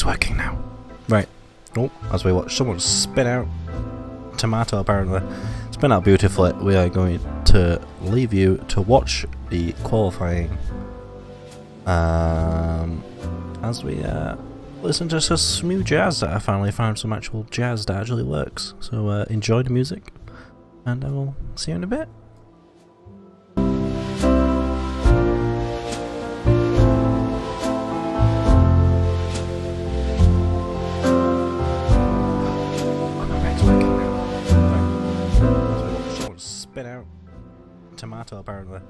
mic's working now. Right. Oh, as we watch someone spin out tomato apparently. Spin out beautifully. We are going to leave you to watch the qualifying as we listen to some smooth jazz that I finally found some actual jazz that actually works. So enjoy the music and I will see you in a bit. Spit out tomato apparently.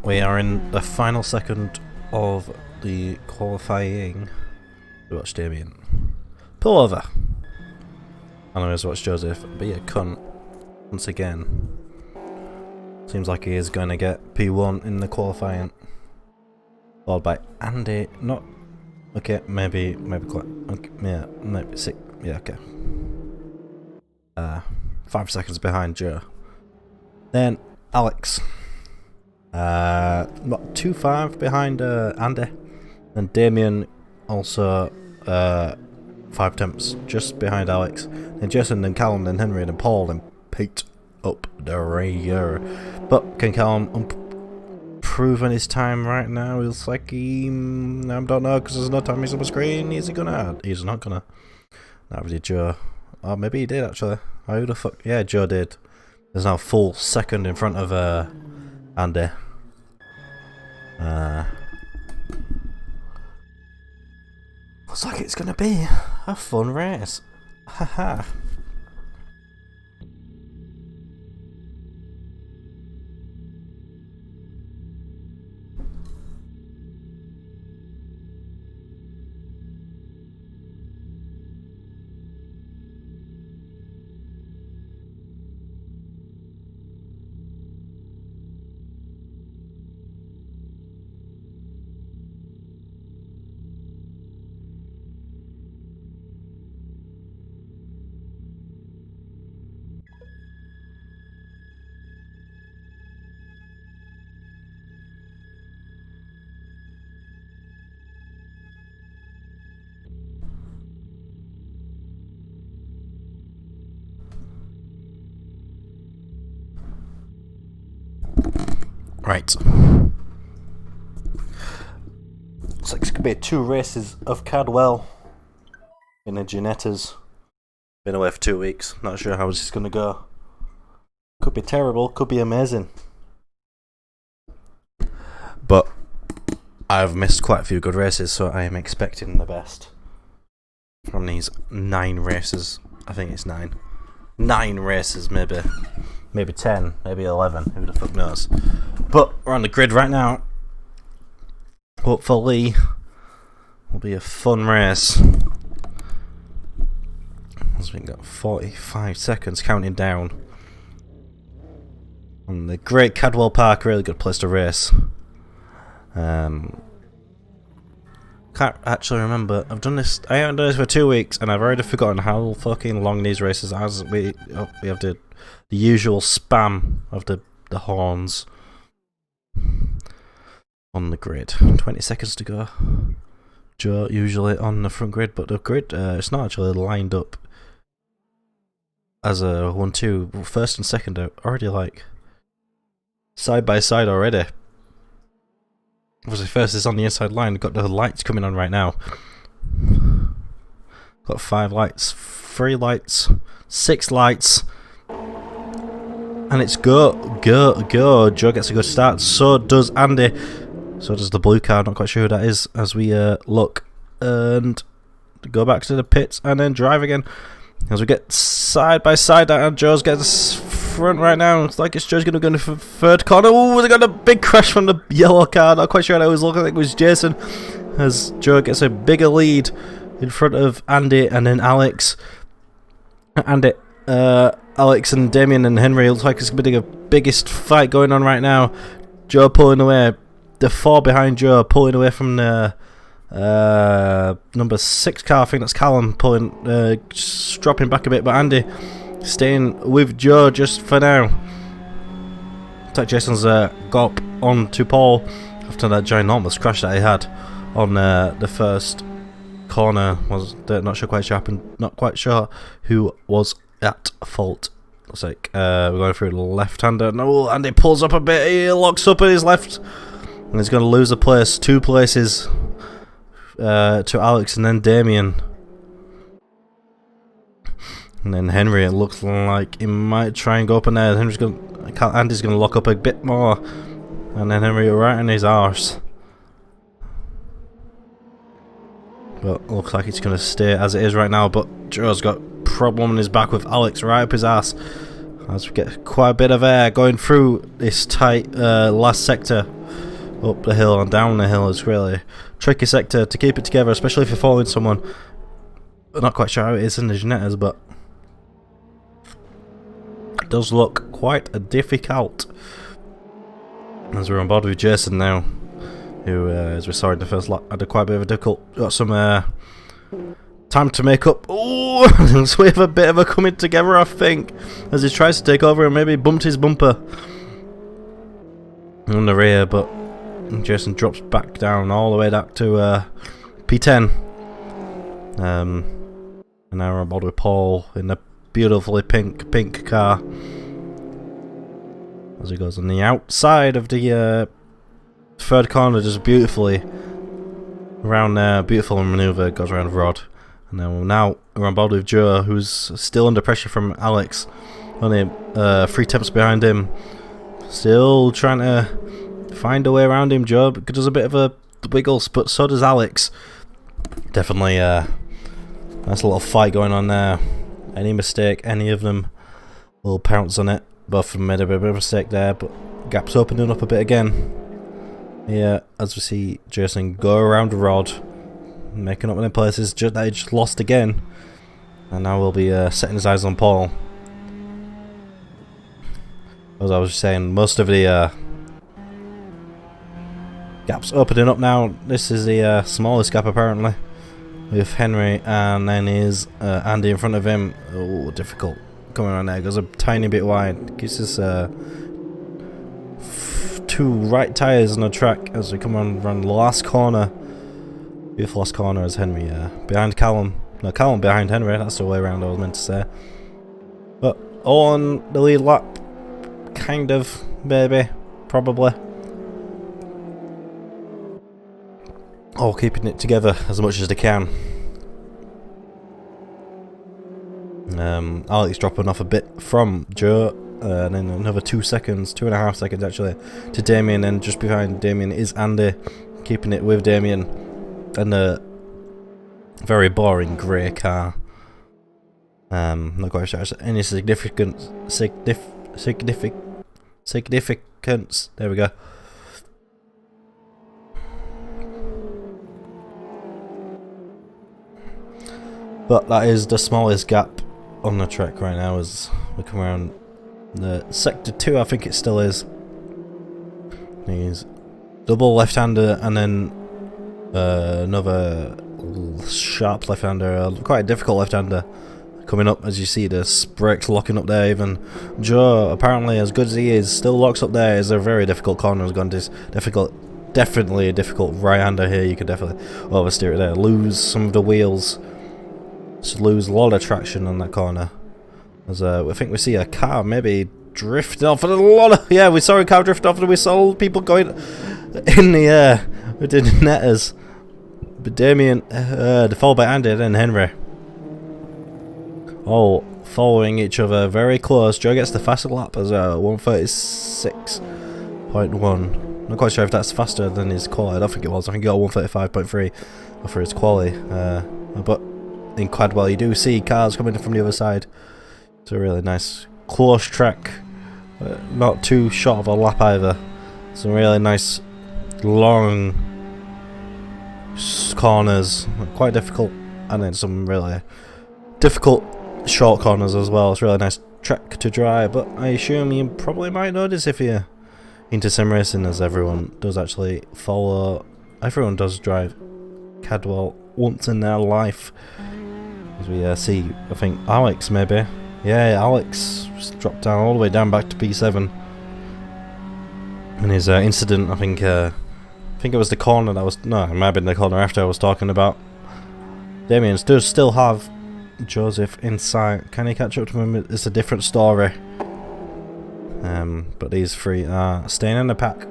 we are in the final second of the qualifying. We watch Damien pull over. And I watch Joseph be a cunt once again. Seems like he is going to get P1 in the qualifying. Followed by Andy. Not okay. Maybe. Okay, yeah. Maybe 6. Yeah. Okay. 5 seconds behind Joe. Then Alex. Not too far behind Andy. And Damien also 5 tenths just behind Alex. Then Jason and Callum and Henry and Paul and Pete up the rear. But can Callum improve on his time right now? It looks like he... I don't know because there's no time he's on the screen. Is he gonna? He's not gonna. Not really Joe. Oh, maybe he did actually. Oh, who the fuck? Yeah, Joe did. There's now a full second in front of Andy. Looks like it's gonna be a fun race. Haha. Right. Looks like it's gonna be 2 races of Cadwell in the Ginettas. Been away for 2 weeks. Not sure how this is gonna go. Could be terrible. Could be amazing. But I've missed quite a few good races, so I am expecting the best from these 9 races. I think it's 9. 9 races, maybe. Maybe 10, maybe 11, who the fuck knows. But we're on the grid right now. Hopefully, will be a fun race. As we've got 45 seconds counting down. On the great Cadwell Park, really good place to race. Can't actually remember. I haven't done this for 2 weeks, and I've already forgotten how fucking long these races are. As we have the usual spam of the horns on the grid. 20 seconds to go. Joe usually on the front grid, but the grid it's not actually lined up as a 1-2. First and second are already like side by side already. Obviously, first is on the inside line. Got the lights coming on right now. Got 5 lights, 3 lights, 6 lights. And it's go. Joe gets a good start. So does Andy. So does the blue car. Not quite sure who that is. As we look and go back to the pits and then drive again. As we get side by side, and Joe's gets front right now. It's like Joe's going to go in the third corner. Oh, they got a big crash from the yellow car. Not quite sure how it was looking. I think it was Jason. As Joe gets a bigger lead in front of Andy and then Alex. Andy. Alex and Damien and Henry. Looks like it's going to be the biggest fight going on right now. Joe pulling away. The 4 behind Joe pulling away from the number 6 car. I think that's Callum pulling, just dropping back a bit. But Andy staying with Joe just for now. Looks like Jason's got on to Paul after that ginormous crash that he had on the first corner. Not quite sure happened. Not quite sure who was at fault. Looks like we're going through the left-hander. No, Andy pulls up a bit. He locks up at his left, and he's going to lose a place. 2 places to Alex and then Damien, and then Henry. It looks like he might try and go up in there. Andy's going to lock up a bit more, and then Henry right in his arse. But looks like it's going to stay as it is right now. But Joe's got problem in his back with Alex right up his ass. As we get quite a bit of air going through this tight last sector up the hill and down the hill. It's really a tricky sector to keep it together, especially if you're following someone. I'm not quite sure how it is in the Ginettas, but it does look quite difficult. As we're on board with Jason now, who, as we saw in the first lap, had quite a bit of a difficult, got some time to make up. Oh, so we have a bit of a coming together, I think, as he tries to take over and maybe bumped his bumper on the rear, but Jason drops back down all the way back to P10. And now we're on board with Paul in a beautifully pink car. As he goes on the outside of the third corner, just beautifully around there, beautiful manoeuvre, goes around Rod. And now we're on board with Joe, who's still under pressure from Alex, only 3 tenths behind him. Still trying to find a way around him. Joe does a bit of a wiggle, but so does Alex. Definitely nice little fight going on there. Any mistake, any of them will pounce on it. Both of them made a bit of a mistake there, but gap's opening up a bit again. Yeah, as we see Jason go around Rod, making up in places that he just lost again. And now we'll be setting his eyes on Paul. As I was saying, most of the gaps opening up now. This is the smallest gap apparently, with Henry, and then is Andy in front of him. Oh, difficult coming around there. Goes a tiny bit wide. Gives us 2 right tyres on the track as we come on around the last corner. Beautiful last corner as Henry behind Callum. No, Callum behind Henry. That's the way around I was meant to say. But on the lead lap, kind of, maybe, probably. All keeping it together as much as they can. Alex dropping off a bit from Joe, and then another 2 seconds, 2.5 seconds actually, to Damien, and just behind Damien is Andy, keeping it with Damien, and a very boring grey car. Not quite sure any significance. There we go. But that is the smallest gap on the track right now as we come around the sector 2, I think it still is. He's double left-hander and then another sharp left-hander, quite a difficult left-hander coming up. As you see, the brakes locking up there. Even Joe, apparently as good as he is, still locks up there. Is a very difficult corner. Has gone definitely a difficult right-hander here. You could definitely oversteer it there. Lose some of the wheels. Just lose a lot of traction on that corner. As I think we see a car maybe drift off, and a lot of, yeah, we saw a car drift off, and we saw people going in the air with the Ginettas. But Damien, followed by Andy, then Henry. All following each other very close. Joe gets the faster lap as 136.1. Not quite sure if that's faster than his quali. I don't think it was. I think he got 135.3 for his quali. But in Cadwell, you do see cars coming from the other side. It's a really nice close track, not too short of a lap either. Some really nice long corners, quite difficult, and then some really difficult short corners as well. It's a really nice track to drive, but I assume you probably might notice if you're into sim racing, as everyone does actually follow. Everyone does drive Cadwell once in their life. As we see, I think Alex maybe. Yeah, Alex just dropped down all the way down back to P7. And his incident, I think it was the corner that was, no, it might have been the corner after I was talking about. Damien does still have Joseph in sight. Can he catch up to him? It's a different story. But these three are staying in the pack.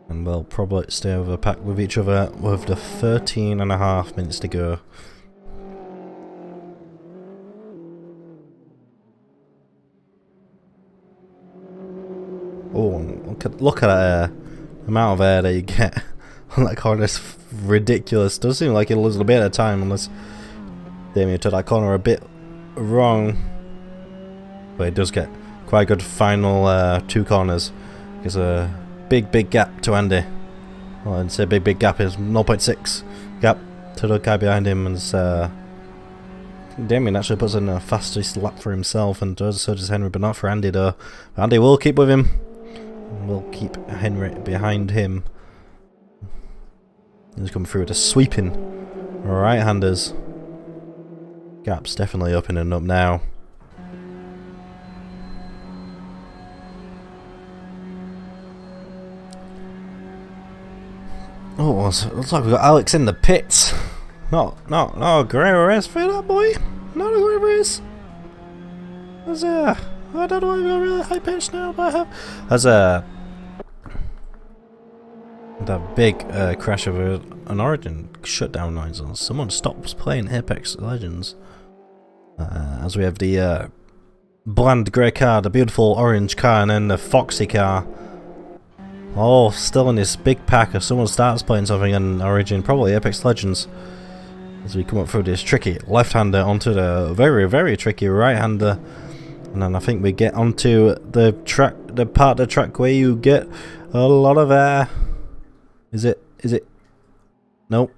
And we'll probably stay over the pack with each other with the 13.5 minutes to go. Oh, look at that amount of air that you get on that corner. It's ridiculous. Does seem like it'll lose a bit of time unless Damien took that corner a bit wrong. but it does get quite a good final 2 corners. There's a big gap to Andy. Well, I'd say big gap is 0.6 gap to the guy behind him, and Damien actually puts in a fastest lap for himself, and so does Henry, but not for Andy though. Andy will keep with him. We'll keep Henry behind him. He's coming through with a sweeping right-handers. Gap's definitely opening up now. Oh, looks like we've got Alex in the pits. No, great race for that boy. Not a great race. I don't know why I got really high pitch now, but I have. That big crash of an Origin shutdown noise on. Someone stops playing Apex Legends. As we have the bland grey car, the beautiful orange car, and then the foxy car. Oh, still in this big pack. If someone starts playing something in Origin, probably Apex Legends. As we come up through this tricky left-hander onto the very tricky right-hander. And then I think we get onto the part of the track where you get a lot of Is it? Nope.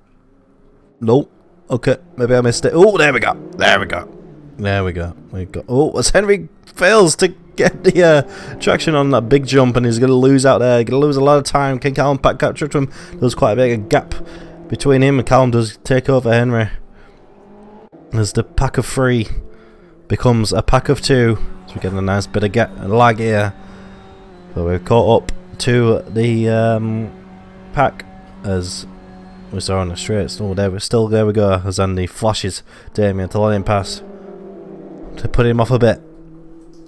Okay, maybe I missed it. Oh, there we go. Oh, as Henry fails to get the traction on that big jump, and he's going to lose out there. Going to lose a lot of time. Can Callum catch up to him? There's quite a big gap between him, and Callum does take over Henry. As the pack of 3 becomes a pack of 2, so we get a nice bit of lag here. So we're caught up to the pack as we saw on the straights. Oh, there we go. As Andy flashes Damien to let him pass to put him off a bit,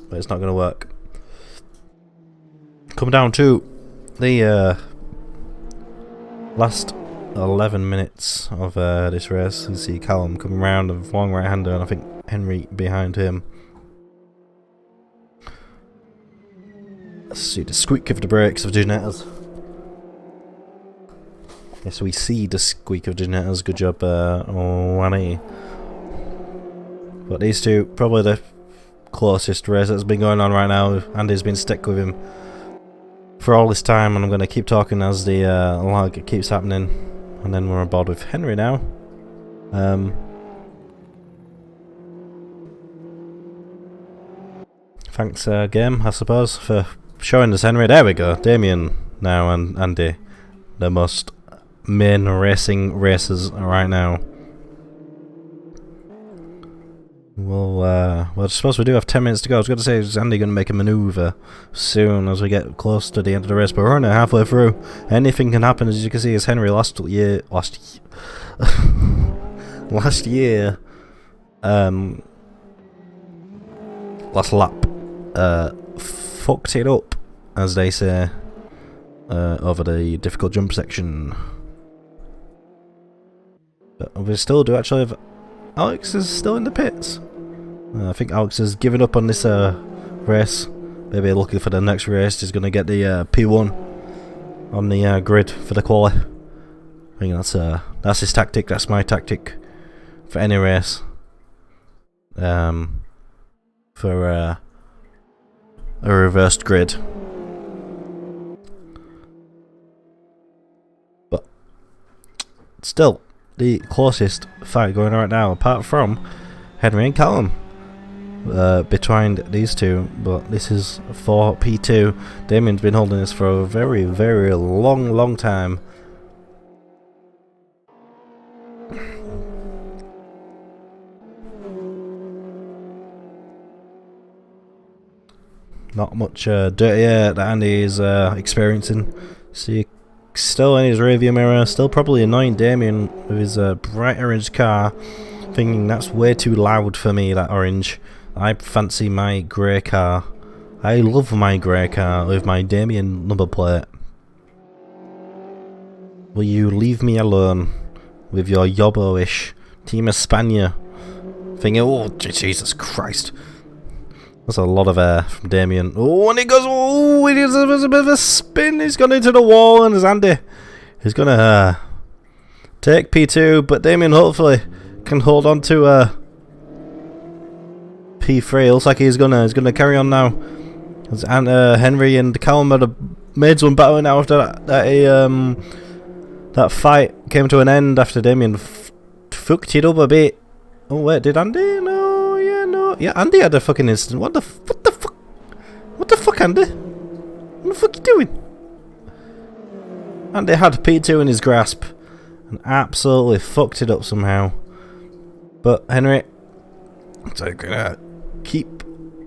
but it's not going to work. Come down to the last 11 minutes of this race. You see Callum coming round of long right-hander, and I think Henry behind him. Let's see the squeak of the brakes of Ginetta's. Yes, we see the squeak of Ginetta's. Good job, Wani. But these two, probably the closest race that's been going on right now. Andy's been stuck with him for all this time, and I'm going to keep talking as the lag keeps happening. And then we're on board with Henry now. Thanks, game, I suppose, for showing us Henry. There we go. Damien now and Andy, the most main racing racers right now. Well, I suppose we do have 10 minutes to go. I was going to say, is Andy going to make a manoeuvre soon as we get close to the end of the race? But we're only halfway through. Anything can happen, as you can see, as Henry last year, last lap, fucked it up, as they say, over the difficult jump section. But we still do actually have Alex is still in the pits. I think Alex has given up on this race. Maybe looking for the next race. He's going to get the P1 on the grid for the quali. I think that's his tactic. That's my tactic for any race. For a reversed grid. But still, the closest fight going on right now, apart from Henry and Callum, between these two. But this is for P2. Damien's been holding this for a very long time. Not much dirty air that Andy is experiencing. See, still in his rearview mirror, still probably annoying Damien with his bright orange car, thinking that's way too loud for me, that orange. I fancy my grey car. I love my grey car with my Damien number plate. Will you leave me alone with your yobbo-ish Team Espana thinking, oh Jesus Christ. That's a lot of air from Damien. Oh, and he goes, oh, it is a bit of a spin. He's gone into the wall, and there's Andy. He's going to take P2, but Damien hopefully can hold on to P3. Looks like he's gonna carry on now. And Henry and Callum had made one battle now after that fight came to an end after Damien fucked it up a bit. Oh wait, did Andy? No, yeah, no, yeah. Andy had a fucking incident. What the fuck? What the fuck, Andy? What the fuck you doing? Andy had P2 in his grasp and absolutely fucked it up somehow. But Henry, so gonna keep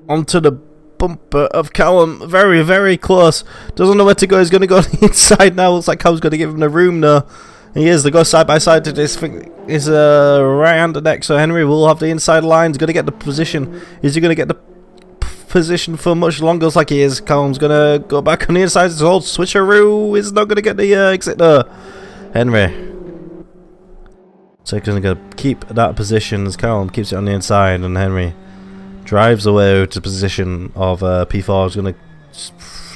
onto the bumper of Callum, very, very close. Doesn't know where to go. He's going to go on the inside now. Looks like Callum's going to give him the room now. He is. They go side by side to this thing. Is right-hander next, so Henry will have the inside line. He's going to get the position. Is he going to get the position for much longer? Looks like he is. Callum's going to go back on the inside. His whole switcheroo is not going to get the exit there. Henry. So he's going to keep that position as Callum keeps it on the inside, and Henry drives away to position of P4. Is going to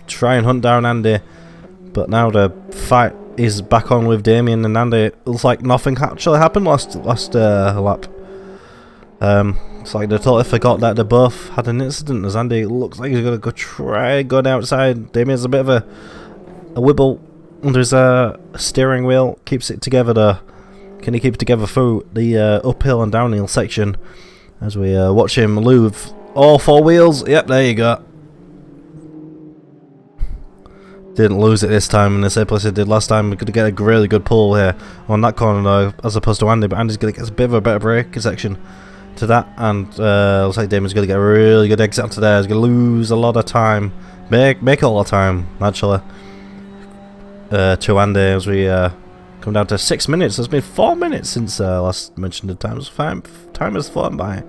try and hunt down Andy, but now the fight is back on with Damien and Andy. It looks like nothing actually happened last lap. It's like they totally forgot that they both had an incident, as Andy looks like he's going to go try going outside. Damien's a bit of a wibble under his steering wheel, keeps it together there. Can he keep it together through the uphill and downhill section? As we watch him move all four wheels. Yep, there you go. Didn't lose it this time in the same place he did last time. We're going to get a really good pull here on that corner though, as opposed to Andy. But Andy's going to get a bit of a better braking section to that. And looks like Damien's going to get a really good exit onto there. He's going to lose a lot of time. Make a lot of time, actually. To Andy as we come down to 6 minutes. It's been 4 minutes since last mentioned the time. Time has flown by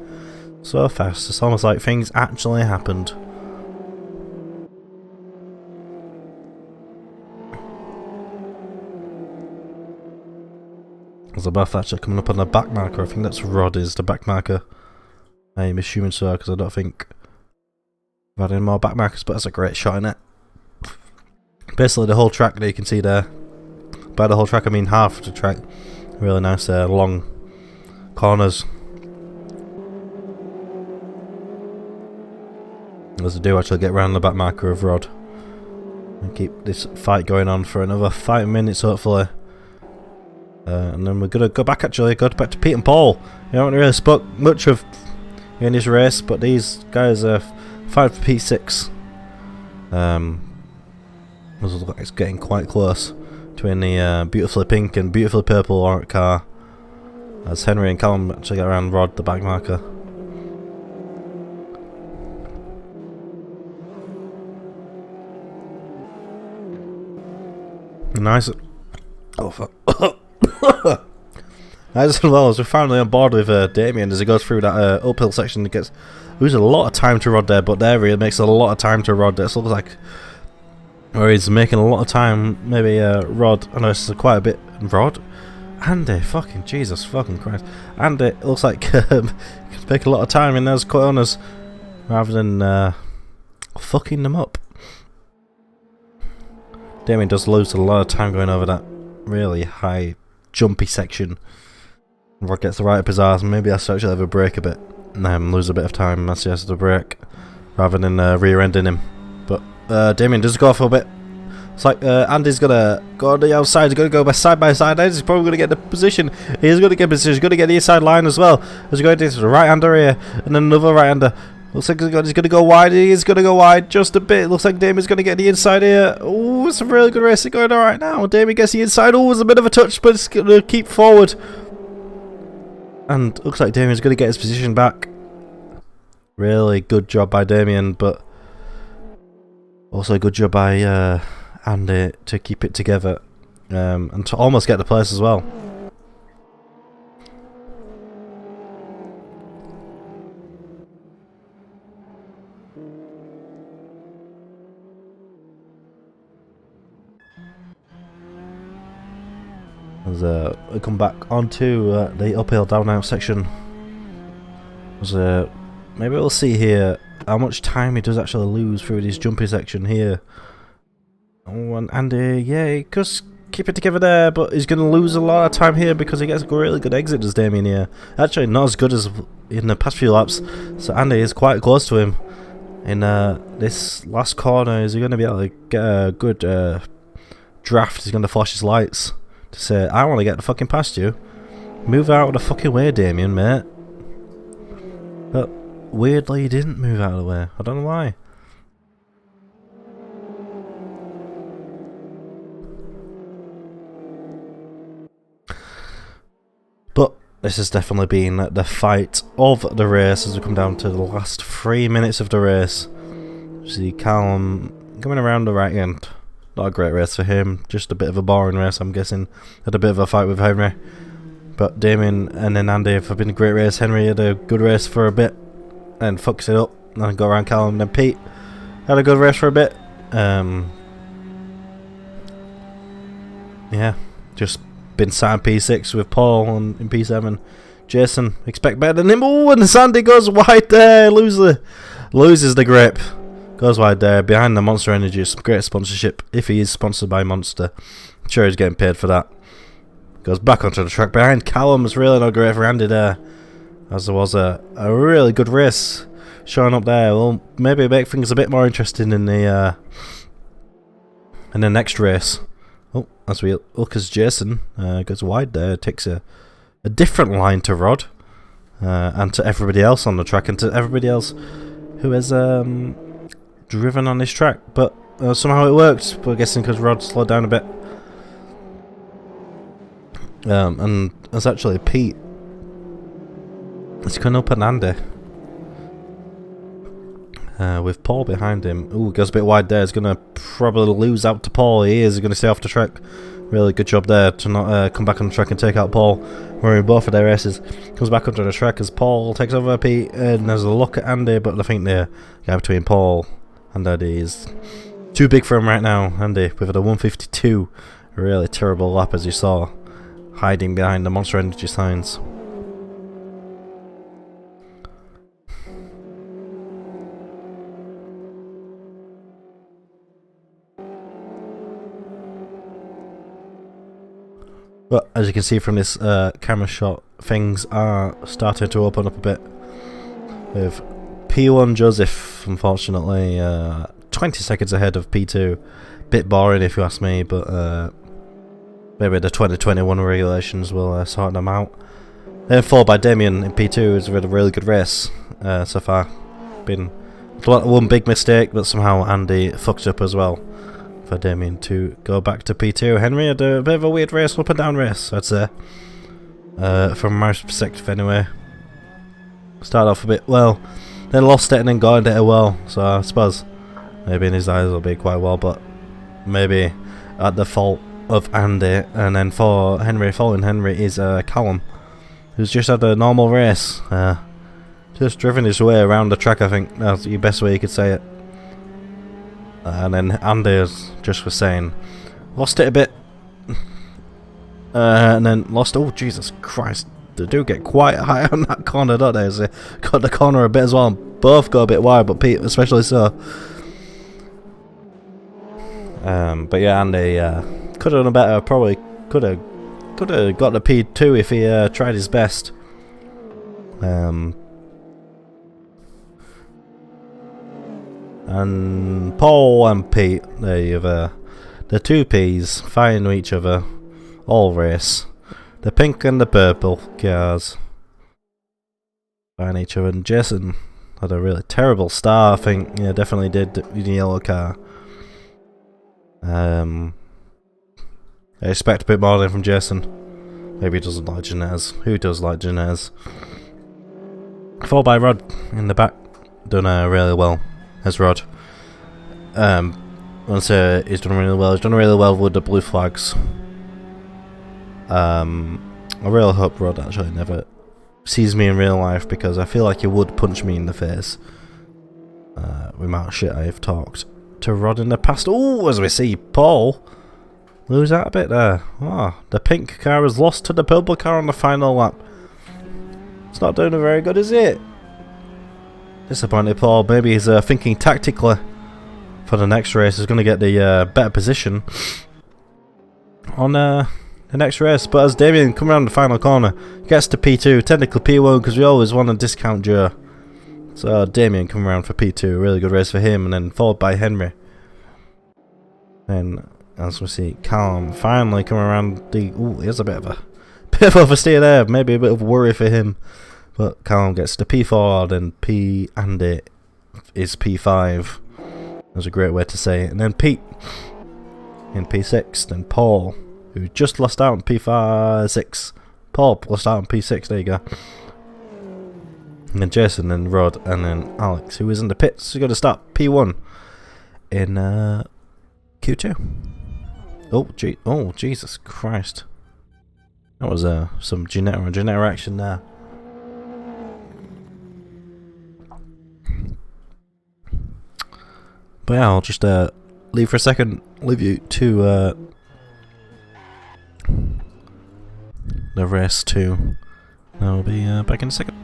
so fast. It's almost like things actually happened. There's a buff actually coming up on the back marker. I think that's Rod is the back marker. I'm assuming so, because I don't think I've had any more back markers, but that's a great shot in it. Basically the whole track that you can see there. By the whole track I mean half the track. Really nice long corners. As I do actually get around the back marker of Rod. And keep this fight going on for another 5 minutes hopefully. And then we're going to go back to Pete and Paul. You haven't really spoke much of in this race, but these guys are fighting for P6. It's getting quite close between the beautifully pink and beautifully purple car. As Henry and Callum actually get around Rod, the back marker. Nice. Oh fuck. As well as we're finally on board with Damien as he goes through that uphill section. He loses a lot of time to Rod there, but there he makes a lot of time to Rod. This looks like where he's making a lot of time. Maybe Rod. I know this is quite a bit. Rod? Andy, fucking Jesus fucking Christ. Andy, it looks like he can make a lot of time in those corners rather than fucking them up. Damien does lose a lot of time going over that really high jumpy section. Rod gets the right up his arse, and maybe has to actually have a brake a bit and lose a bit of time as he has to brake rather than rear-ending him. But Damien does go for a bit. It's like Andy's gonna go on the outside. He's gonna go side by side. He's probably gonna get the position. He's gonna get position. He's gonna get the inside line as well. As he goes into the right-hander here, and then another right-hander. Looks like he's gonna go wide. He is gonna go wide just a bit. Looks like Damien's gonna get the inside here. Oh, it's a really good racing going on right now. Damien gets the inside. Oh, it's a bit of a touch, but it's gonna keep forward. And looks like Damien's gonna get his position back. Really good job by Damien, but also a good job by Andy to keep it together and to almost get the place as well. As we come back onto the uphill downhill section. As maybe we'll see here how much time he does actually lose through this jumpy section here. Oh, and Andy, yeah, he could keep it together there, but he's going to lose a lot of time here because he gets a really good exit as Damien here. Actually, not as good as in the past few laps, so Andy is quite close to him. In this last corner, is he going to be able to get a good draft? He's going to flash his lights to say, I want to get the fucking past you. Move out of the fucking way, Damien, mate. But weirdly, he didn't move out of the way. I don't know why. But this has definitely been the fight of the race as we come down to the last 3 minutes of the race. See Callum coming around the right end. Not a great race for him, just a bit of a boring race, I'm guessing. Had a bit of a fight with Henry. But Damien and then Andy have been a great race. Henry had a good race for a bit and fucks it up. And then go around Callum. And then Pete had a good race for a bit. Yeah, just been sat in P6 with Paul in P7. Jason, expect better than him. Oh, and Sandy goes wide there. Loses the grip. Goes wide there. Behind the Monster Energy. Some great sponsorship. If he is sponsored by Monster, I'm sure he's getting paid for that. Goes back onto the track behind Callum. Was really not great for Andy there, as there was a really good race showing up there. Well, maybe make things a bit more interesting in the next race. Oh, as we look as Jason goes wide there, takes a different line to Rod and to everybody else on the track and to everybody else who has driven on this track. But somehow it worked. We're guessing because Rod slowed down a bit. And it's actually Pete. It's coming up at Andy. With Paul behind him. Ooh, goes a bit wide there. He's going to probably lose out to Paul. He is going to stay off the track. Really good job there to not come back on the track and take out Paul. We're in both of their races. Comes back onto the track as Paul takes over Pete. And there's a look at Andy, but I think the gap between Paul and Andy is too big for him right now. Andy with a 152. A really terrible lap, as you saw, hiding behind the Monster Energy signs. But as you can see from this camera shot, things are starting to open up a bit. With P1 Joseph, unfortunately, 20 seconds ahead of P2. Bit boring if you ask me, but maybe the 2021 regulations will sort them out. Then followed by Damien in P2, who's had a really good race so far. Been one big mistake, but somehow Andy fucked up as well for Damien to go back to P2. Henry had a bit of a weird race, up and down race, I'd say. From my perspective anyway. Started off a bit well, then lost it and then got it well. So I suppose maybe in his eyes it'll be quite well, but maybe at the fault of Andy. And then for Henry, following Henry is Callum, who's just had a normal race. Just driven his way around the track, I think that's the best way you could say it. And then Andy, as just was saying, lost it a bit. And then lost. Oh, Jesus Christ. They do get quite high on that corner, don't they? So got the corner a bit as well. Both go a bit wide, but Pete especially so. But yeah, Andy could have done better. Probably could have got the P2 if he tried his best. And Paul and Pete, they have the two P's fighting with each other all race. The pink and the purple cars fighting each other. And Jason had a really terrible start, I think. Yeah, definitely did in the yellow car. I expect a bit more than from Jason. Maybe he doesn't like Ginetta. Who does like Ginetta? Followed by Rod in the back. Done really well as Rod. I want to say he's done really well. He's done really well with the blue flags. I really hope Rod actually never sees me in real life, because I feel like he would punch me in the face. With the amount of shit I have talked to Rod in the past. Oh, as we see Paul lose out a bit there. Oh, the pink car has lost to the purple car on the final lap. It's not doing very good, is it? Disappointed Paul. Maybe he's thinking tactically for the next race. He's going to get the better position on the next race. But as Damien come around the final corner, gets to P2, technically P1 because we always want to discount Joe. So Damien come around for P2, really good race for him, and then followed by Henry. And as we see, Callum finally coming around the. Ooh, he has a bit of oversteer there, maybe a bit of worry for him. But Callum gets to P4, and P Andy is P5. That's a great way to say it. And then Pete in P6, then Paul, who just lost out on P6. Paul lost out on P6, there you go. And then Jason, then Rod, and then Alex, who is in the pits. He's going to start P1 in Q2. Oh, Jesus Christ. That was some Ginetta action there. But yeah, I'll just leave for a second, leave you to the race 2. I'll be back in a second.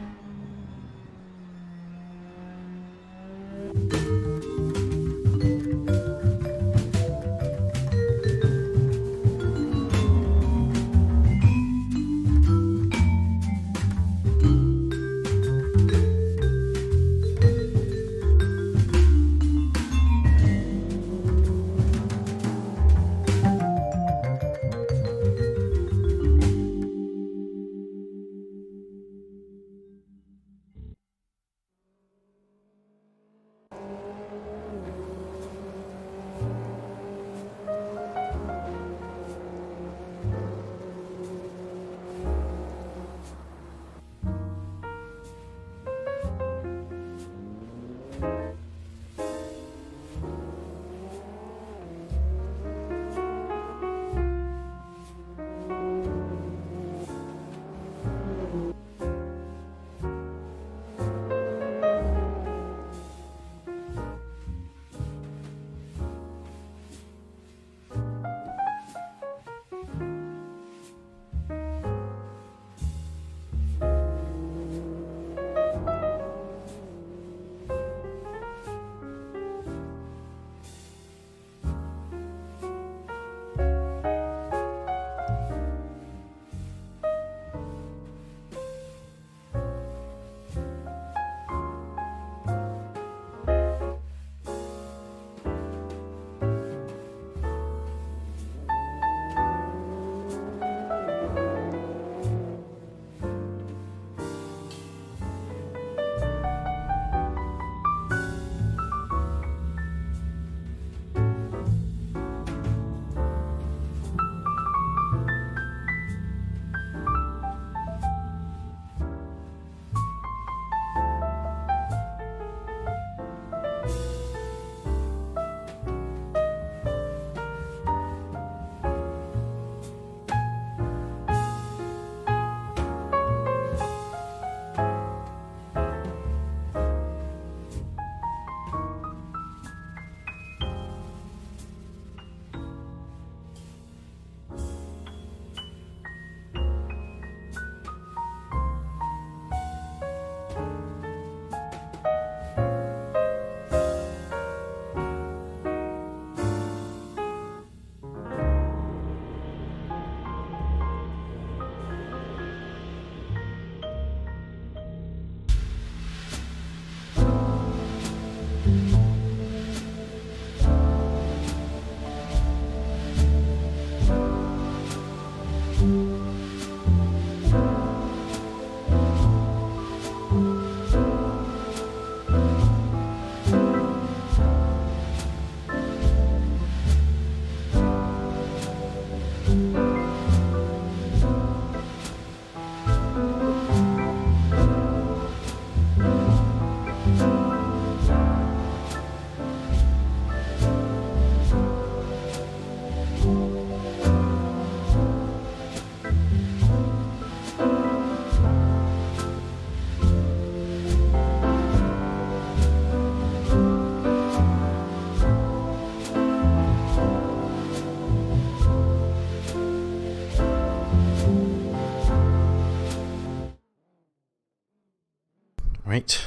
Right,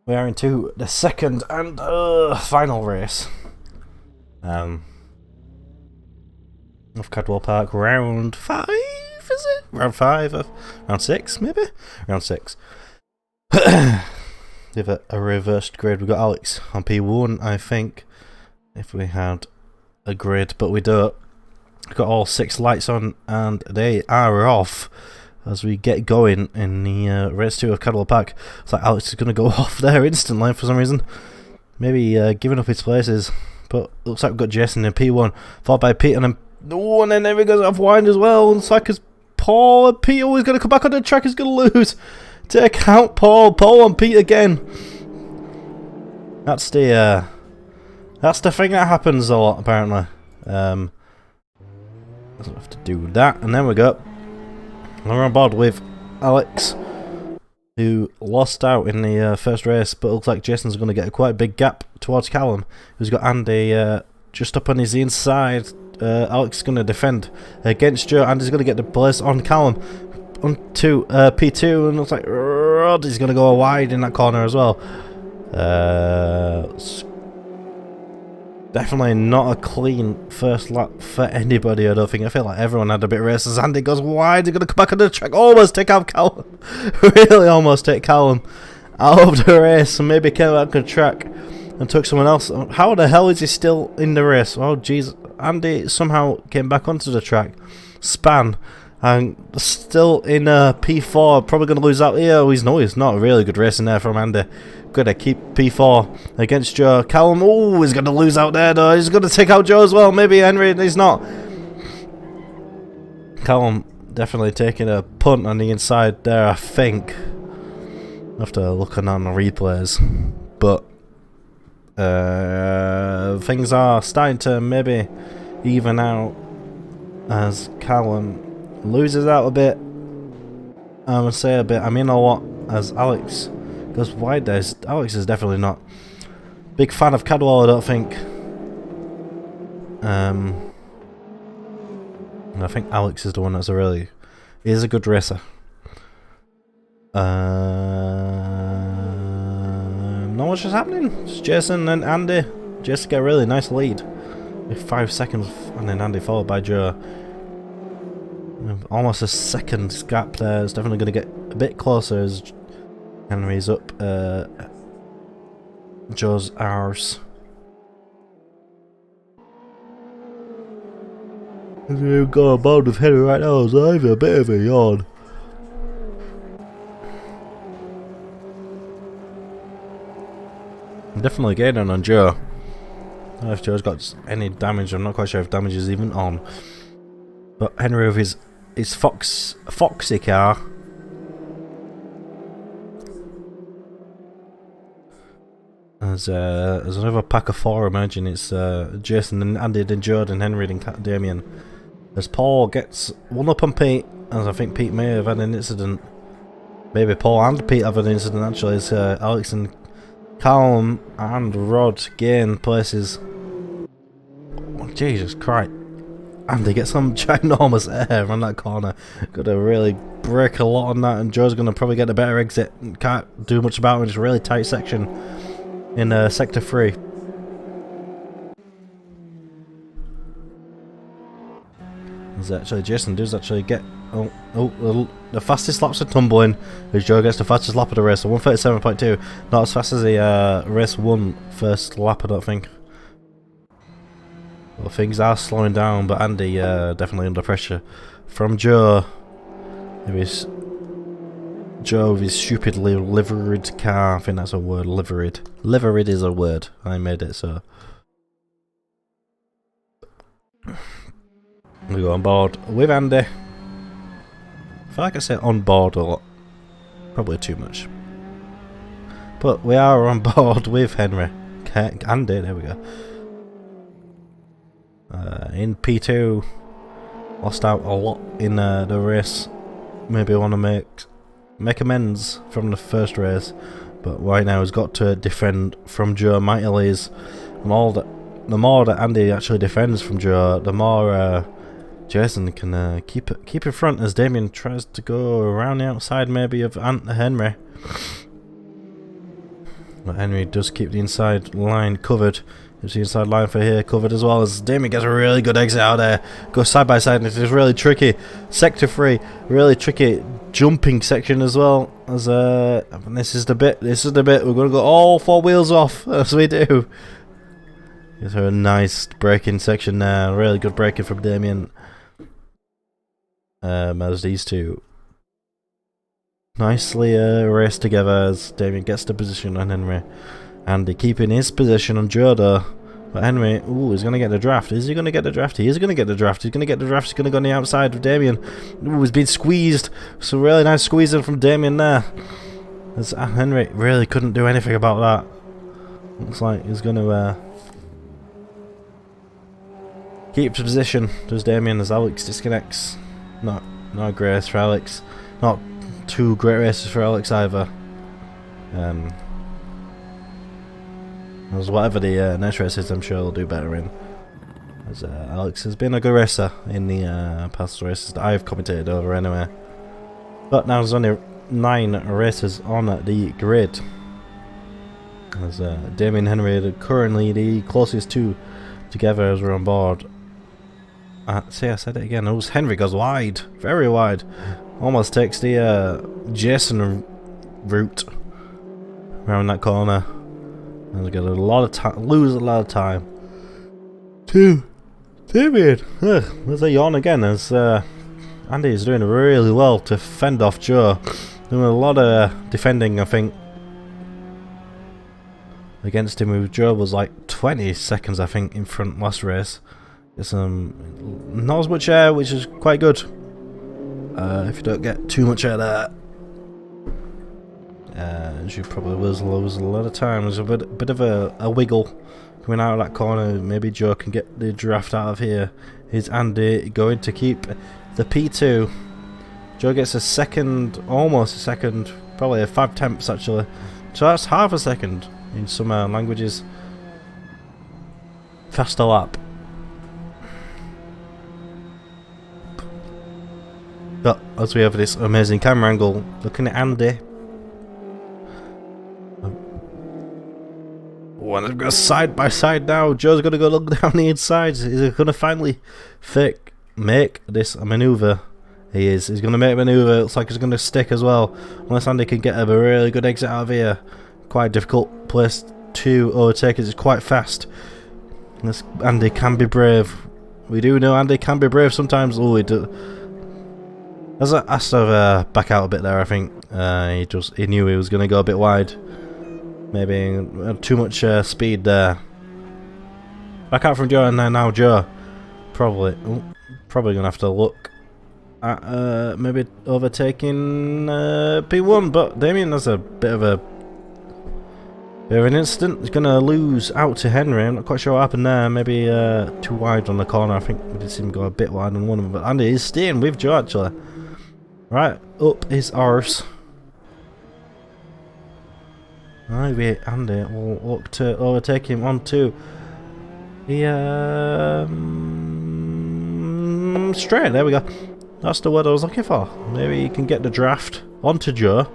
we are into the second and final race. Yeah, of Cadwell Park, round 5, is it? Round 5? Round 6, maybe? Round 6. Give it a reversed grid. We've got Alex on P1, I think, if we had a grid, but we don't. We've got all 6 lights on, and they are off as we get going in the race 2 of Cadwell Park. It's like Alex is going to go off there instantly for some reason. Maybe giving up his places. But looks like we've got Jason in P1, followed by Pete, and then and then there he goes off wind as well. Looks like it's Paul and Pete. He's going to come back on the track. He's going to lose. Take out Paul. Paul and Pete again. That's the thing that happens a lot apparently. Doesn't have to do that. And then we go. We're on board with Alex, who lost out in the first race, but it looks like Jason's going to get a quite big gap towards Callum, who's got Andy just up on his inside. Alex is going to defend against Joe. Andy's going to get the place on Callum onto P2, and it looks like Roddy's going to go wide in that corner as well. Definitely not a clean first lap for anybody, I don't think. I feel like everyone had a bit of race as Andy goes wide. He's going to come back on the track. Almost take out Callum. Really almost take Callum out of the race, and maybe came back on the track and took someone else. How the hell is he still in the race? Oh jeez. Andy somehow came back onto the track. Span. And still in P4. Probably going to lose out here. He's not a really good racing there from Andy. Going to keep P4 against Joe. Callum, oh, he's going to lose out there though. He's going to take out Joe as well. Maybe Henry, he's not. Callum definitely taking a punt on the inside there, I think. After looking on the replays. But things are starting to maybe even out as Callum loses out a bit. I'm going to say a bit. I mean a lot as Alex goes wide there. Alex is definitely not big fan of Cadwell, I don't think. And I think Alex is the one that's he is a good racer. Not much is happening. It's Jason and Andy. Jason get a really nice lead with 5 seconds, and then Andy followed by Joe. Almost a second gap there. It's definitely going to get a bit closer as Henry's up Joe's arse. If you go about with Henry right now, so I have a bit of a yawn. I'm definitely gaining on Joe. I don't know if Joe's got any damage. I'm not quite sure if damage is even on. But Henry with his Foxy car. There's another pack of 4 emerging. It's Jason and Andy and Jordan and Henry and Damien. As Paul gets one up on Pete, as I think Pete may have had an incident. Maybe Paul and Pete have an incident actually. It's Alex and Callum and Rod gain places. Oh, Jesus Christ. Andy gets some ginormous air on that corner. Got to really brake a lot on that, and Joe's going to probably get a better exit. Can't do much about it. It's a really tight section in sector 3. There's actually Jason does actually get the fastest laps are tumbling as Joe gets the fastest lap of the race, so 1:37.2. Not as fast as the race 1 first lap, I don't think. Well, things are slowing down, but Andy definitely under pressure from Joe. Joe with his stupidly liveried car. I think that's a word, liveried. Liveried is a word. I made it, so. We go on board with Andy. I feel like I say on board a lot. Probably too much. But we are on board with Henry. Andy, there we go. In P2. Lost out a lot in the race. Maybe want to make amends from the first race. But right now he's got to defend from Joe mightily. The more that Andy actually defends from Joe, the more Jason can keep in front as Damien tries to go around the outside maybe of Henry. But Henry does keep the inside line covered. There's the inside line for here covered as well, as Damien gets a really good exit out there. Goes side by side, and it is really tricky. Sector 3, really tricky jumping section as well. As this is the bit. We're gonna go all 4 wheels off as we do. It's a nice braking section there. Really good braking from Damien. As these two nicely race together as Damien gets the position on Henry. Andy keeping his position on Joe. But Henry, ooh, he's going to get the draft. Is he going to get the draft? He is going to get the draft. He's going to get the draft. He's going to go on the outside of Damien. Ooh, he's been squeezed. So really nice squeezing from Damien there. As Henry really couldn't do anything about that. Looks like he's going to keep his position. Does Damien as Alex disconnects. Not a great race for Alex. Not 2 great races for Alex either. As whatever the next race is, I'm sure he'll do better in. As Alex has been a good racer in the past races that I've commentated over anyway. But now there's only 9 races on the grid. As Damien and Henry are currently the closest 2 together as we're on board. See, I said it again. Henry goes wide, very wide. Almost takes the Jason route around that corner. And we get a lot of time, lose a lot of time. Damien, there's a yawn again. As Andy is doing really well to fend off Joe, doing a lot of defending. I think against him, with Joe was like 20 seconds, I think, in front last race. It's not as much air, which is quite good. If you don't get too much air there. You probably lose a lot of time. There's a bit of a wiggle coming out of that corner. Maybe Joe can get the draft out of here. Is Andy going to keep the P2? Joe gets a second, almost a second, probably a 5/10 actually. So that's half a second in some languages. Faster lap. But as we have this amazing camera angle looking at Andy. When it goes side by side now, Joe's going to go look down the inside. Is he going to finally make this a manoeuvre? He is. He's going to make a manoeuvre. Looks like he's going to stick as well. Unless Andy can get a really good exit out of here. Quite a difficult place to overtake. It's quite fast. This Andy can be brave. We do know Andy can be brave sometimes. Oh, he do. Has to back out a bit there, I think. He knew he was going to go a bit wide. Maybe too much speed there. Back out from Joe, and then now Joe. Probably going to have to look at maybe overtaking P1, but Damien has a bit of an incident. He's going to lose out to Henry. I'm not quite sure what happened there. Maybe too wide on the corner. I think we did see him go a bit wide on one of them, but Andy is staying with Joe actually. Right, up his arse. Maybe Andy will look to overtake him on 2. Straight, there we go. That's the word I was looking for. Maybe he can get the draft onto Joe.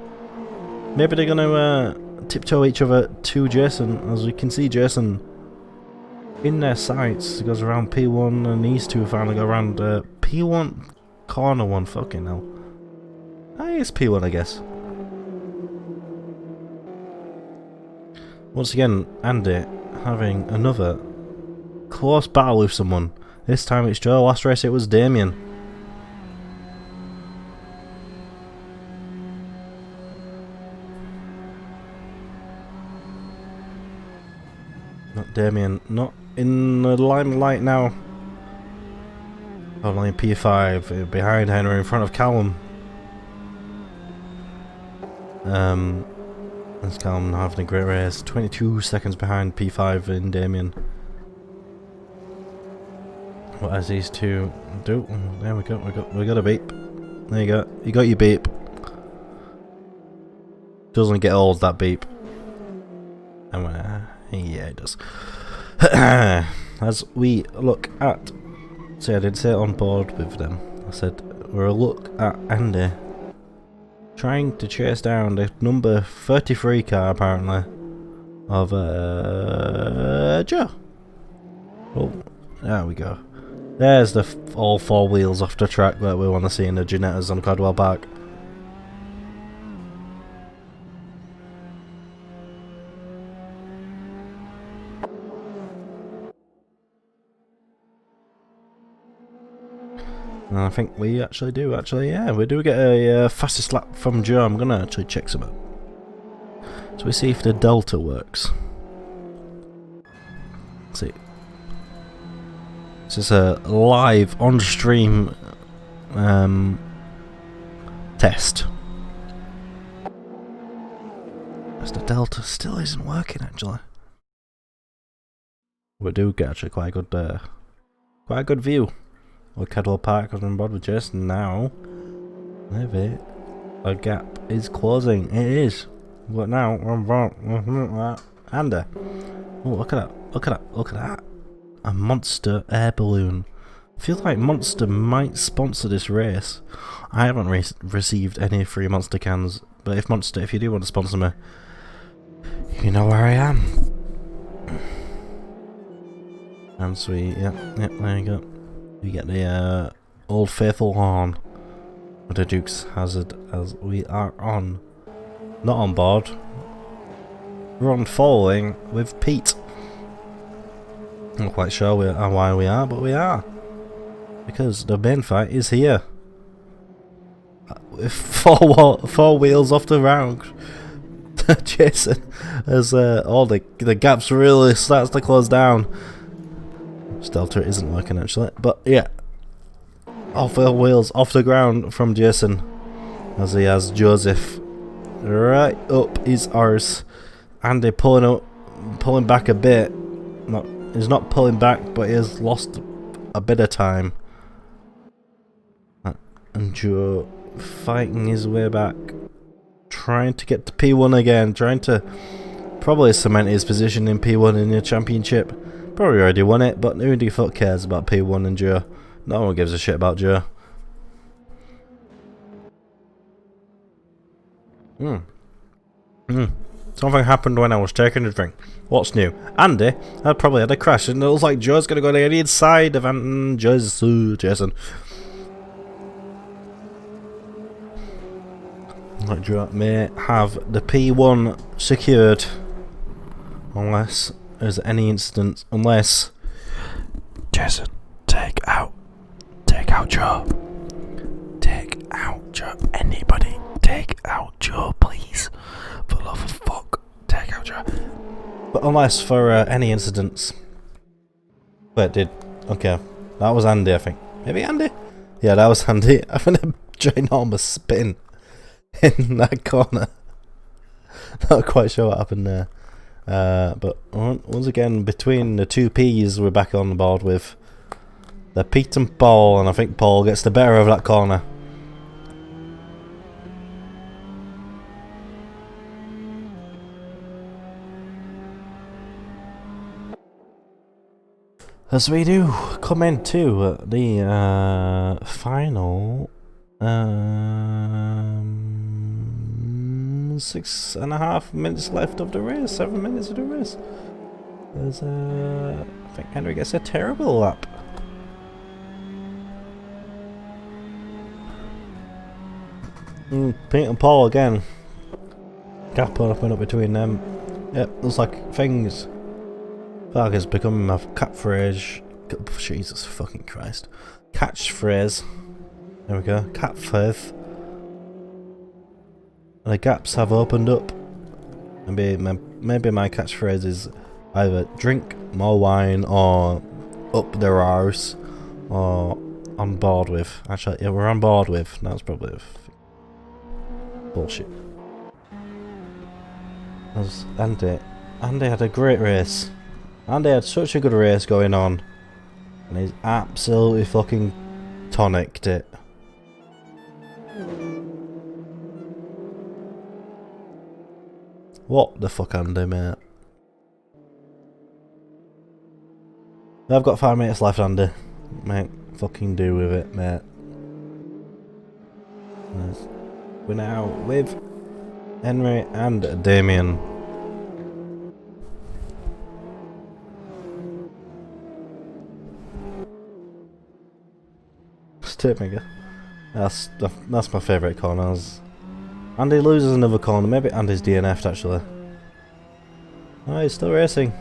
Maybe they're going to tiptoe each other to Jason. As we can see Jason in their sights. He goes around P1 and these two finally go around P1 corner 1. Fucking hell. It's P1, I guess. Once again, Andy having another close battle with someone. This time it's Joe. Last race it was Damien. Not Damien. Not in the limelight now. Only P5 behind Henry, in front of Callum. That's Callum having a great race. 22 seconds behind P5 in Damien. What does these two do? There we go. We got a beep. There you go. You got your beep. Doesn't get old, that beep. Yeah, it does. As we look at, see, I didn't say on board with them. I said we're a look at Andy trying to chase down the number 33 car, apparently, of Joe. Oh, there we go. There's the all four wheels off the track that we want to see in the Ginettas on Cadwell Park. And I think we actually do, yeah, we do get a fastest lap from Joe. I'm going to actually check some out. So we see if the Delta works. Let's see. This is a live on-stream test. As the Delta still isn't working, actually. We do get actually quite a good view. Well, Cadwell Park is on board with Jason now. Maybe a gap is closing. It is. But now I'm wrong. And oh, look at that! Look at that! Look at that! A Monster air balloon. I feel like Monster might sponsor this race. I haven't received any free Monster cans, but if Monster, if you do want to sponsor me, you know where I am. And sweet, yep, there you go. We get the Old Faithful horn with the Duke's Hazard as we are on. Not on board. We're on following with Pete. I'm not quite sure why we are, but we are. Because the main fight is here. With four wheels off the round. Jason, as all the gaps really starts to close down. Delta isn't working actually, but yeah. Off the wheels, off the ground from Jason. As he has Joseph right up his arse. Andy pulling back a bit. He's not pulling back, but he has lost a bit of time. And Joe fighting his way back. Trying to get to P1 again. Trying to probably cement his position in P1 in the championship. Probably already won it, but who the fuck cares about P1 and Joe? No one gives a shit about Joe. Something happened when I was taking a drink. What's new? Andy had probably had a crash, and it looks like Joe's gonna go to the inside of Jason. Like Joe may have the P1 secured, unless there's any instance. Unless Jason, take out Joe. Take out Joe. Anybody, take out Joe, please. For the love of fuck, take out Joe. But unless for any incidents. Okay, that was Andy, I think. Maybe Andy? Yeah, that was Andy. Having a ginormous spin in that corner. Not quite sure what happened there. But once again, between the two P's, we're back on board with the Pete and Paul, and I think Paul gets the better of that corner. As we do come into the final 6.5 minutes left of the race, 7 minutes of the race. There's I think Henry gets a terrible lap. Pete and Paul again. Gap opening up between them. Yep, looks like things. That is becoming my catchphrase. Jesus fucking Christ. Catchphrase. There we go. Catphrase. The gaps have opened up. Maybe my catchphrase is either drink more wine or up their arse or on board with. Actually, yeah, we're on board with. That's probably bullshit. As Andy had a great race. Andy had such a good race going on, and he's absolutely fucking tonicked it. What the fuck, Andy, mate? I've got 5 minutes left, Andy. Mate, fucking do with it, mate. We're now with Henry and Damien. Tip maker. That's my favourite corners. Andy loses another corner. Maybe Andy's DNF'd actually. Oh, he's still racing.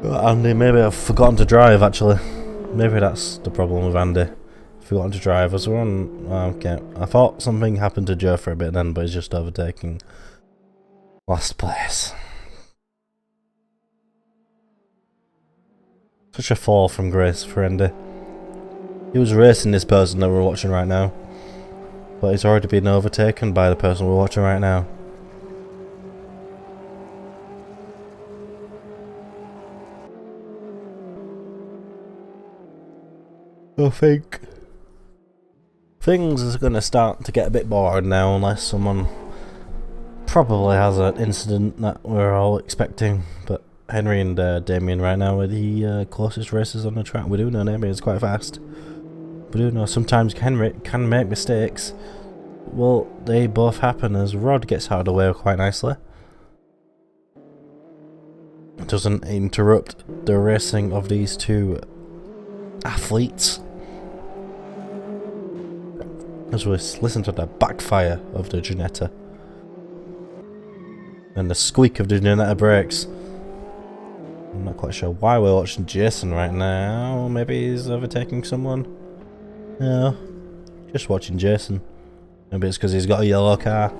Andy, maybe I've forgotten to drive actually. Maybe that's the problem with Andy. Forgotten to drive. As we're on. Okay. I thought something happened to Joe for a bit then, but he's just overtaking last place. Such a fall from grace for Andy. He was racing this person that we're watching right now, but he's already been overtaken by the person we're watching right now. I think things are going to start to get a bit boring now, unless someone probably has an incident that we're all expecting. But Henry and Damien right now are the closest racers on the track. We do know Damien's quite fast. We do know sometimes Henry can make mistakes. Well, they both happen as Rod gets out of the way quite nicely. It doesn't interrupt the racing of these two athletes. As we listen to the backfire of the Ginetta and the squeak of the Ginetta brakes. I'm not quite sure why we're watching Jason right now. Maybe he's overtaking someone. No, just watching Jason. Maybe it's because he's got a yellow car.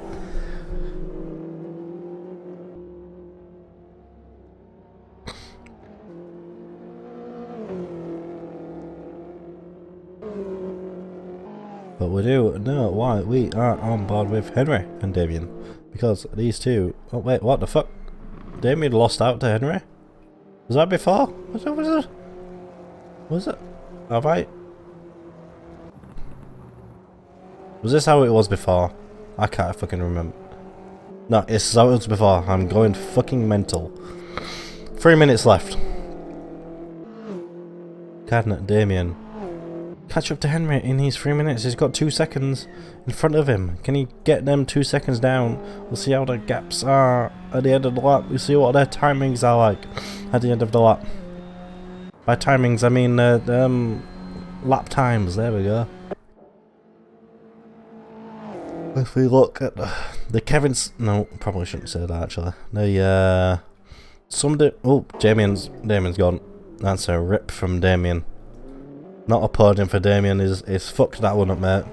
But we do know why we are on board with Henry and Damien. Because these two... Oh wait, what the fuck? Damien lost out to Henry? Was that before? Was it? Have I... Was this how it was before? I can't fucking remember. No, it's how it was before. I'm going fucking mental. 3 minutes left. Cadwell, Damien. Catch up to Henry in these 3 minutes. He's got 2 seconds in front of him. Can he get them 2 seconds down? We'll see how the gaps are at the end of the lap. We'll see what their timings are like at the end of the lap. By timings, I mean lap times. There we go. If we look at the Kevin's... No, probably shouldn't say that actually. The oh, Damien's gone. That's a rip from Damien. Not a podium for Damien is fucked that one up, mate.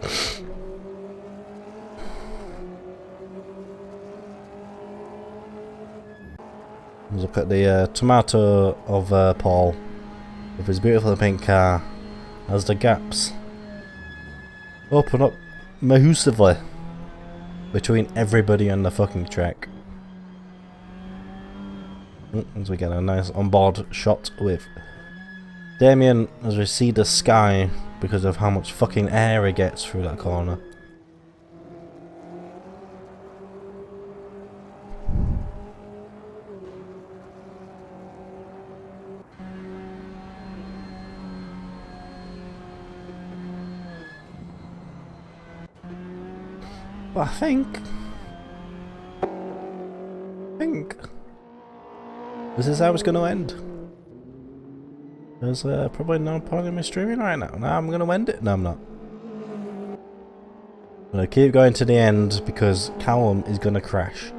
Let's look at the tomato of Paul with his beautiful pink car as the gaps open up massively between everybody on the fucking track. As we get a nice onboard shot with Damien as we see the sky because of how much fucking air he gets through that corner. But I think this is how it's going to end. There's probably no point in me streaming right now. Now I'm going to end it. No, I'm not. I'm going to keep going to the end because Callum is going to crash.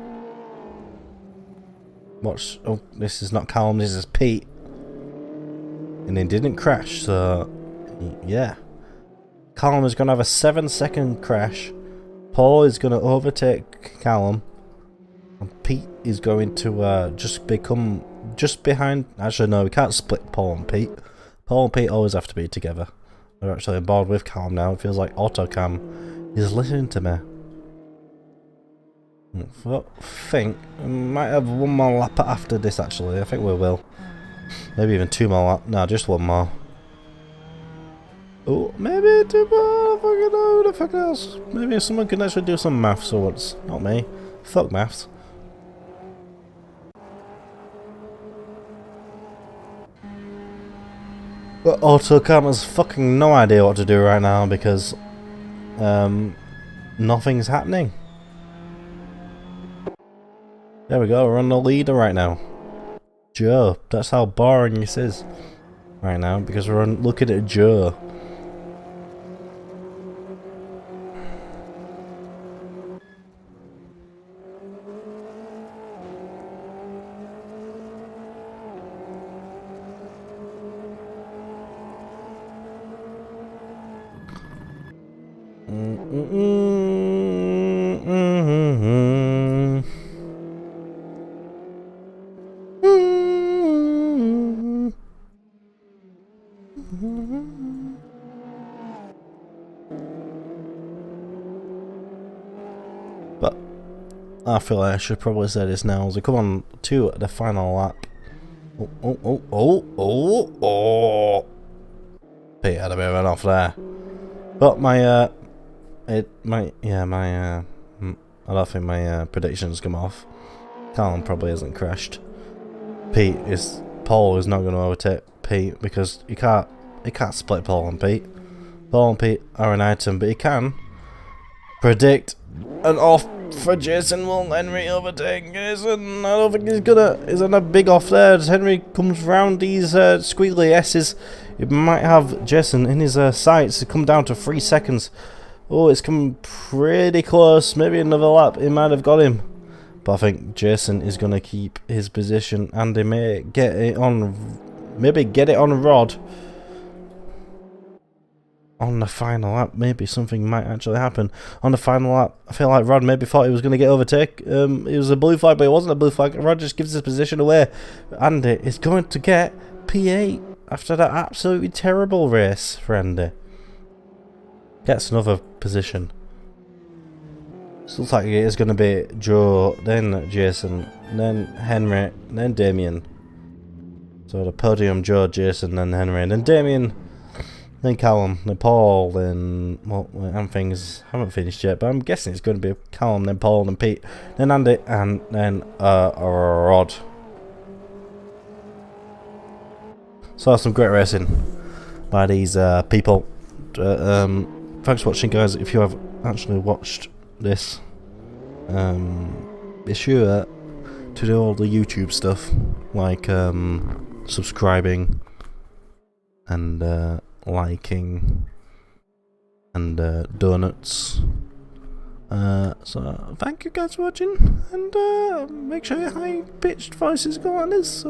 Watch. Oh, this is not Callum, this is Pete. And he didn't crash, so yeah. Callum is going to have a 7-second crash. Paul is going to overtake Callum. And Pete is going to just become just behind. Actually, no, we can't split Paul and Pete. Paul and Pete always have to be together. They're actually on board with Callum now. It feels like Autocam is listening to me. I think we might have one more lap after this, actually. I think we will. Maybe even 2 more laps. No, just 1 more. Oh, maybe 2 more. I fucking know. Who the fuck else? Maybe someone can actually do some maths or what's. Not me. Fuck maths. But Autocam has fucking no idea what to do right now because nothing's happening. There we go, we're on the leader right now. Joe, that's how boring this is right now, because we're on looking at Joe. But I feel like I should probably say this now as we come on to the final lap. Oh. Pete had a bit of an off there. But I don't think my predictions come off. Callum probably hasn't crashed. Paul is not going to overtake Pete because he can't split Paul and Pete. Paul and Pete are an item, but he can predict an off for Jason. Will Henry overtake Jason? I don't think he's gonna. He's on a big off there as Henry comes round these squiggly S's. He might have Jason in his sights to come down to 3 seconds. Oh, it's coming pretty close. Maybe another lap. He might have got him. But I think Jason is going to keep his position and he may get it on, maybe get it on Rod on the final lap. Maybe something might actually happen on the final lap. I feel like Rod maybe thought he was going to get overtake. It was a blue flag, but it wasn't a blue flag. Rod just gives his position away. Andy is going to get P8 after that absolutely terrible race for Andy. Gets another position. So looks like it is going to be Joe, then Jason, then Henry, then Damien. So the podium, Joe, Jason, then Henry, then Damien, then Callum, then Paul, then... Well, things haven't finished yet, but I'm guessing it's going to be Callum, then Paul, then Pete, then Andy, and then Rod. So some great racing by these people. Thanks for watching, guys. If you have actually watched this, be sure to do all the YouTube stuff like subscribing and liking and donuts. So thank you guys for watching, and make sure your high pitched voices go on this.